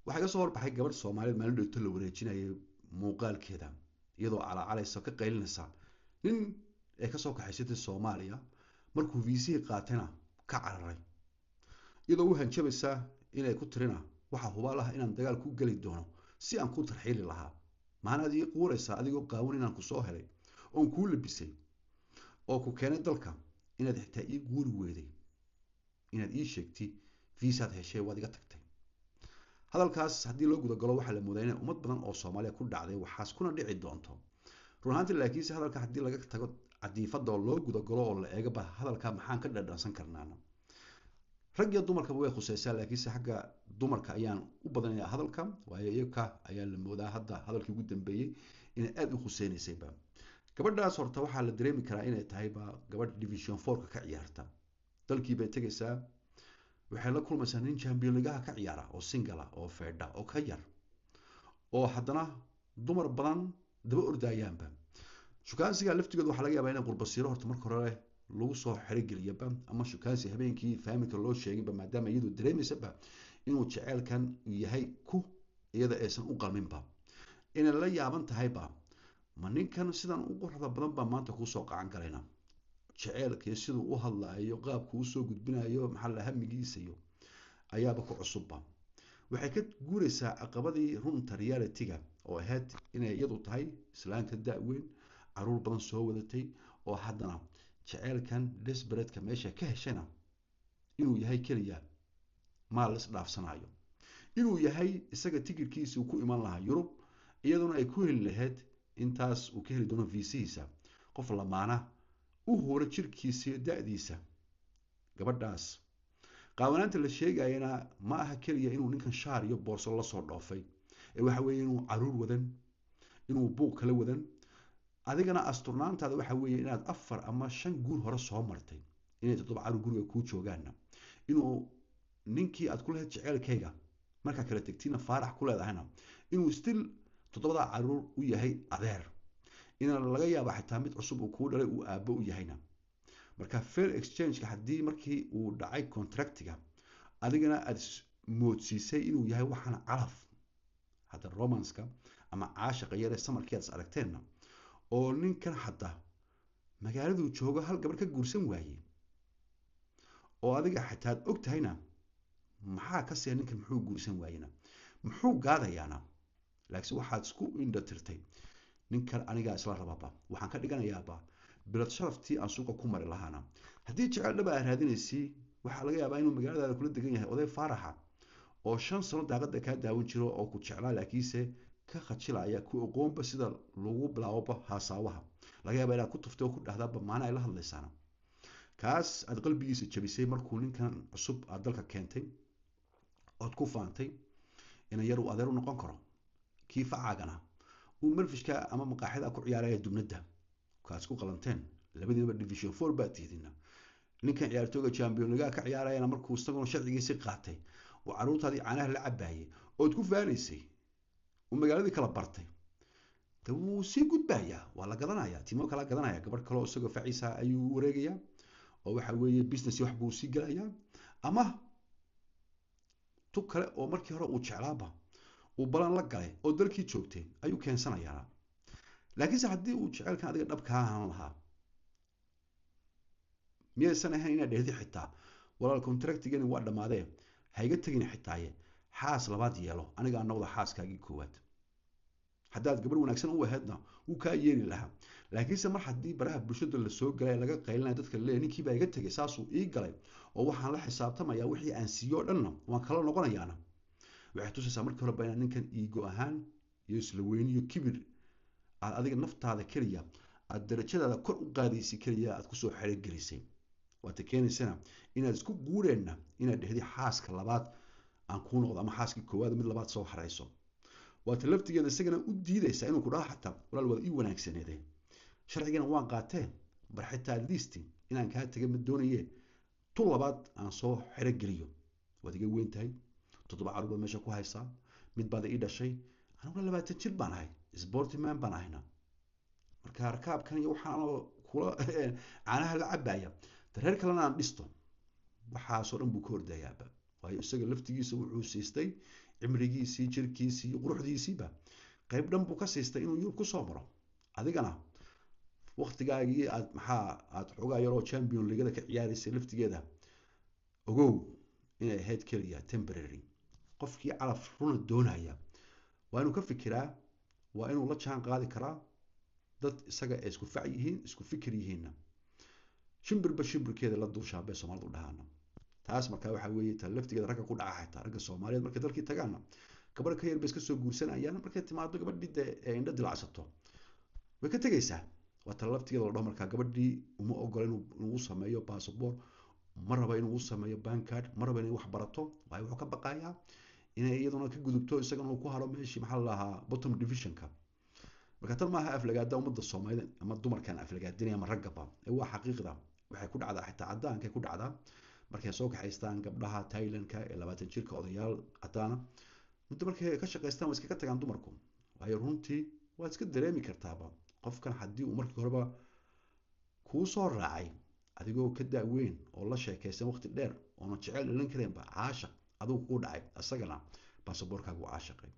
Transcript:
waxaa iga soo horbaxay gabadh Soomaaliyeed maalin dhowto la wareejinayay muuqaalkeeda iyadoo calaacalaysa ka qaylinaysa nin ee ka soo kaxaysatay Soomaaliya markuu viisihii qaatayna ka cararay iyadoo u hanjabaysa inay ku tirina waxa hubaal ah inaan dagaal ku geli doono si aan ku tarxiili lahaa maanaad ii quuraysaa adigoo qaawan inaan ku soo helay oon kuu labisay oo ku keenay dalka inaad xitaa ii guuri weyday inaad ii sheegtay viisaad heshay waad iga tagtay hadalkaas haddii loo guda galo waxaa la moodaa inay ummad badan oo Soomaaliya ku dhacday waxaas kuna dhici doonto run ahaantii laakiinse hadalka haddii laga tago cadiifada oo loo guda galo oo la eego ba hadalka maxaan ka dhadhansan karnaana rag iyo dumarkaba way khusaysaa laakiinse xagga dumarka ayaan u badanayaa hadalka waayo iyaga ayaa la moodaa hadda hadalkii ugu dambeeyay inay aad u khusaynaysay ba gabadhaas horta waxaa la dareemi karaa inay tahay ba gabadh division 4 ka ciyaarta dalkii bay tagaysaa waxay la kulmaysaa nin champion ligaha ka ciyaara oo single ah oo feedha oo ka yar oo haddana dumar badan daba ordayaanba shukaansiga laftigeedu waxaa laga yaabaa inay qurbasiiro horta marka hore lagu soo xirigeliyaba ama shukaansi habeenkii faamilka loo sheegayba maadaama iyadu dareemaysaba inuu jaceylkan yahay ku iyada aysan u qalminba inay la yaaban tahayba ma ninkan sidan u quruxda badan baa maanta kusoo qacan galayna jaceylkii siduu u hadlaayo qaabku u soo gudbinayo maxaa la hamigiisa iyo ayaaba ku cusubba waxay ka guuraysaa caqabadii runta reality-ga oo ahayd inay iyadu tahay islaanka da-weyn caruur badan soo wadatay oo haddana jaceylkan desperate-ka meesha ka heshayna inuu yahay keliya maal la isdhaafsanayo inuu yahay isaga tikirkiisa uu ku iman lahaa Yurub iyaduna ay ku heli lahayd intaas uu ka heli doono viisihiisa qof lamaana u hore jirkiisa da'diisa gabadhaas qaawanaanta la sheegayana ma aha kaliya inuu ninkan shaar iyo boorso la soo dhoofay ee waxa weeye inuu caruur wadan inuu buuq kala wadan adigana asturnaantaada waxa weeye inaad 4 ama 5 guur hore soo martay inay 7 caruur guriga ku joogaana inuu ninkii aad ku lahayd jaceylkayga marka kala tagtiina faarax ku leedahayna inuu still 7 caruur u yahay adeer in laga yaabo xitaa mid cusub uu ku dhalay uu aabbo u yahayna marka fair exchange ka hadii markii uu dhacay contractiga adigana aad moodsiisay inuu yahay waxaan calaf hada romance-ka ama caashiqa yare samarkii aad aragteenna oo ninkan hadda magaaladu joogo hal gabar ka guursan waayay oo adiga xitaa aad og tahayna maxaa ka sii ninkan muxuu guursan waayina muxuu gaadayaana laakiin waxaad isku indhatirtay ninkan aniga isla rababa waxaan ka dhiganayaaba bilad sharaftii aan suuqa ku mari lahaana haddii jecel dhaba aad raadinaysay waxaa laga yaabaa inuu magaaladaada kula degan yahay oday faaraxa oo 5 sano daaqada ka daawan jiro oo ku jeclaa laakiinse ka khajilaya ku aqoonba sida lagu bilaabo haasawaha laga yaabaa inaad ku tuftay oo ku dhahdaba maana ay la hadlaysaana kaas aad qalbigiisa jabisay markuu ninkan cusub aad dalka keentay oo ku faantay in yar uu adeer u noqon karo kii facaagana uu marfishka ama maqaaxida ku ciyaaraya dubnada kaas ku qalanteen labadiiba division 4 baa tiidina ninkan ciyaartooyga champion liga ka ciyaarayna markuu isagoo sharcigiisa qaatay oo caruurtaadii caanaha la cabaayay oo ku faanisay oo magaaladii kala bartay tuu si gudbaya waa la gadanaya timo kala gadanaya gabar kale oo isagoo faciisa ayuu wareegaya oo waxa weeye business wax buu si galaya ama tu kale oo markii hore uu jeclaaba uu balan la galay oo dalkii joogtay ayuu keensanayaa laakiin haddii uu jaceylkan adiga dhabka ahaan lahaa miyaysan ahayn inaad dheehdi xitaa walaal contractigani waa dhammaadee hayga tagin xitaaye xaas labaad yeelo aniga aan noqdo xaaskaagii koowaad haddaad gabar wanaagsan u ahaydna wuu kaa yeeli lahaa laakiinse mar haddii baraha bulshada la soo galay laga qaylinayo dadka leeyahay ninkii baa iga tagay saasuu ii galay oo waxaan la xisaabtamayaa wixii aan siiyo dhanna waan kala noqonayaana waxay tusaysaa markii hore baa ninkan iigo ahaan iyo isla weyni iyo kibir aad adiga naftaada kaliya aad darajadaada kor u qaadaysi kaliya aad ku soo xirigelisay waad keenaysana inaad isku guureenna inaad dhehdi xaaska labaad aan ku noqdo ama xaaskii koowaad mid labaad soo xareyso waad laftigeeda isagana u diidaysaa inuu ku dhaho xataa walaal wada ii wanaagsaneedeen sharcigana waan qaatee bar xitaa listi inaan kaa tagay ma doonaye tu labaad aan soo xirigeliyo waad iga weyn tahay 7 caruur meesha ku haysaa mid baad ii dhashay anigu 20 jir baan ahay sportman baan ahayna marka rakaabkan iyo waxaan kula caanaha la cabaya reer kalena aan dhisto waxaasoo dhan buu ka hordayaaba waayo isaga laftigiisa wuxuu siistay cimrigiisii jirkiisii iyo quruxdiisiiba qayb dhan buu ka siistay inuu yurub kusoo maro adigana waqtigaagii aad xoogaa yaroo champion ligada ka ciyaaraysay laftigeeda ogow inay ahayd keliya temporary qofkii calaf runa doonaya waa inuu ka fikiraa waa inuu la jaan qaadi karaa dad isaga ay isku fac yihiin isku fikir yihiinna shimbirba shimbirkeeda la duushaa bay soomaalidu dhahaana taas markaa waxaa weeye ta laftigeeda ragga ku dhaca xitaa ragga soomaaliyeed markay dalkii tagaana gabadh ka yar bay iska soo guursanayaan markay timaado gabadhii dee ee indho dilacsato way ka tegaysaa waa ta laftigeeda la dhaho markaa gabadhii uma ogola inuu sameeyo basaboor ma raba inuu sameeyo bancard ma raba inay wax barato waayo wuxuu ka baqayaa inay iyaduna ka gudubto isagana uu ku haro meeshii maxaa la lahaa bottom divisionka marka tan maaha aflagaada ummadda Soomaaliyeed ama dumarkan aflagaadinaya ama raggaba ee waa xaqiiqda waxay ku dhacdaa xitaa caddaanka ku dhacdaa markay soo kaxaystaan gabdhaha Thailandka ee 20 jirka odayaal caddaana muddo markay ka shaqaystaan way iska tagaan dumarku waayo runtii waad iska dareemi kartaaba qofkan haddii uu markii horeba kuu soo raacay adigoo ka daaweyn oo la sheekaysan waqti dheer oona jecel dhalin kareenba caashaq adigu ku dhacay asagana baasaboorkaagu caashaqay